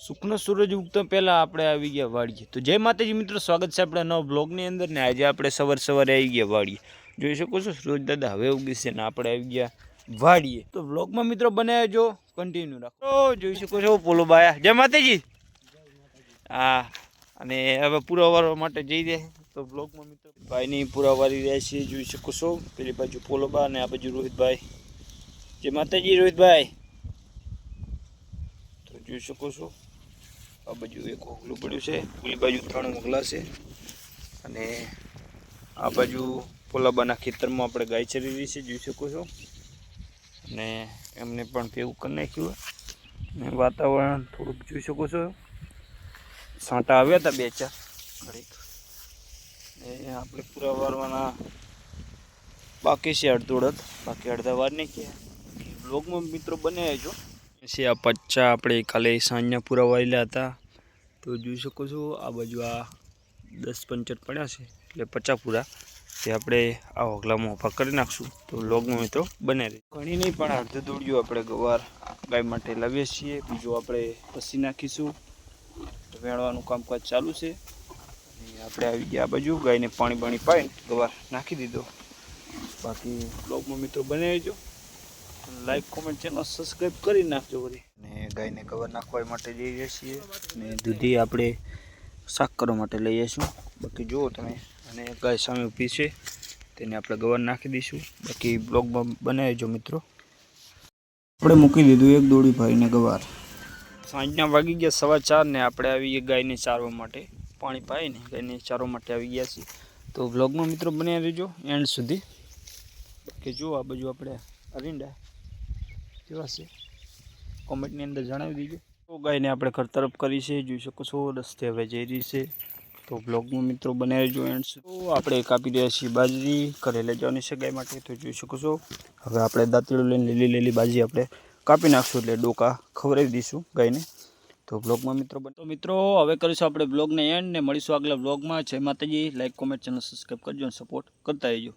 સુખનો સૂરજ ઉગતો પહેલાં આપણે આવી ગયા વાડીએ। તો જય માતાજી મિત્રો, સ્વાગત છે આપણા નવા બ્લોગની અંદર ને આજે આપણે સવારે આવી ગયા વાડીએ। જોઈ શકો છો સૂરજ દાદા હવે ઉગી છે ને આપણે આવી ગયા વાડીએ। તો બ્લોગમાં મિત્રો બનાવ્યો જો કન્ટિન્યુ રાખો। જોઈ શકો છો પોલો બાયા, જય માતાજી। હા, અને હવે પૂરા વારવા માટે જઈ રહ્યા તો બ્લોગમાં મિત્રો ભાઈની પૂરા વારી રહ્યા છીએ। જોઈ શકો છો પેલી બાજુ પોલો બા અને આ બાજુ રોહિતભાઈ। જય માતાજી રોહિતભાઈ। તો જોઈ શકો છો આ બાજુ એક ઓગલું પડ્યું છે, પેલી બાજુ 3 ઓગલા છે અને આ બાજુ પોલાબાના ખેતરમાં આપણે ગાય ચરી રહી છે, જોઈ શકો છો। અને એમને પણ ભેગું કરી નાખ્યું અને વાતાવરણ થોડુંક જોઈ શકો છો, સાંટા આવ્યા હતા 2-4 ઘડીક ને આપણે પૂરા વારવાના બાકી છે અડધોડ, બાકી અડધા વાર નહીં કે બ્લોગમાં મિત્રો બને જો છે। આ પચ્ચા આપણે કાલે સાંજના પૂરા વારેલા હતા તો જોઈ શકો છો આ બાજુ આ 10 પંચર પડ્યા છે એટલે 50 પૂરા તે આપણે આ ઓગલામાં ઊભા કરી નાખશું। તો બ્લોગમાં મિત્રો બને રહે। ઘણી નહીં પણ અડધો દોડ્યું આપણે ગવાર ગાય માટે લાવીએ છીએ, બીજું આપણે પસી નાખીશું। વેણવાનું કામકાજ ચાલુ છે અને આપણે આવી ગયા આ બાજુ ગાયને પાણી પાઈને ગવાર નાખી દીધો। બાકી બ્લોગમાં મિત્રો બને રહેજો, લાઈક કોમેન્ટ ચેનલ સબસ્ક્રાઈબ કરી નાખજો વળી। અને ગાયને ગવાર નાખવા માટે જઈ રહ્યા છીએ અને દૂધી આપણે શાક કરવા માટે લઈ જઈશું। બાકી જુઓ તમે, અને ગાય સામે ઊભી છે તેને આપણે ગવાર નાખી દઈશું। બાકી બ્લોગમાં બનાવજો મિત્રો। આપણે મૂકી દીધું એક દોડી ભાઈને ગવાર। સાંજના વાગી ગયા 4:15 ને આપણે આવી ગયા ગાયને ચારવા માટે, પાણી પાઈને ગાયને ચારવા માટે આવી ગયા છીએ। તો બ્લોગમાં મિત્રો બન્યા રહેજો એન્ડ સુધી। બાકી જુઓ આ બાજુ આપણે અરીંડા કેવા છે કોમેન્ટની અંદર જણાવી દીજો। તો ગાયને આપણે ઘર તરફ કરી છે, જોઈ શકો છો રસ્તે હવે જઈ રહી છે। તો બ્લોગમાં મિત્રો બનાવી રહેજો એન્ડ સુધી। તો આપણે કાપી રહ્યા છીએ બાજરી, ઘરે લઈ જવાની છે ગાય માટે। તો જોઈ શકો છો હવે આપણે દાંતરડું લઈને લીલી બાજરી આપણે કાપી નાખશું એટલે ડોકા ખવડાવી દઈશું ગાયને। તો બ્લોગમાં મિત્રો હવે કરીશું આપણે બ્લોગને એન્ડ ને મળીશું આગલા બ્લોગમાં। જય માતાજી, લાઈક કોમેન્ટ ચેનલ સબસ્ક્રાઈબ કરજો અને સપોર્ટ કરતા રહેજો।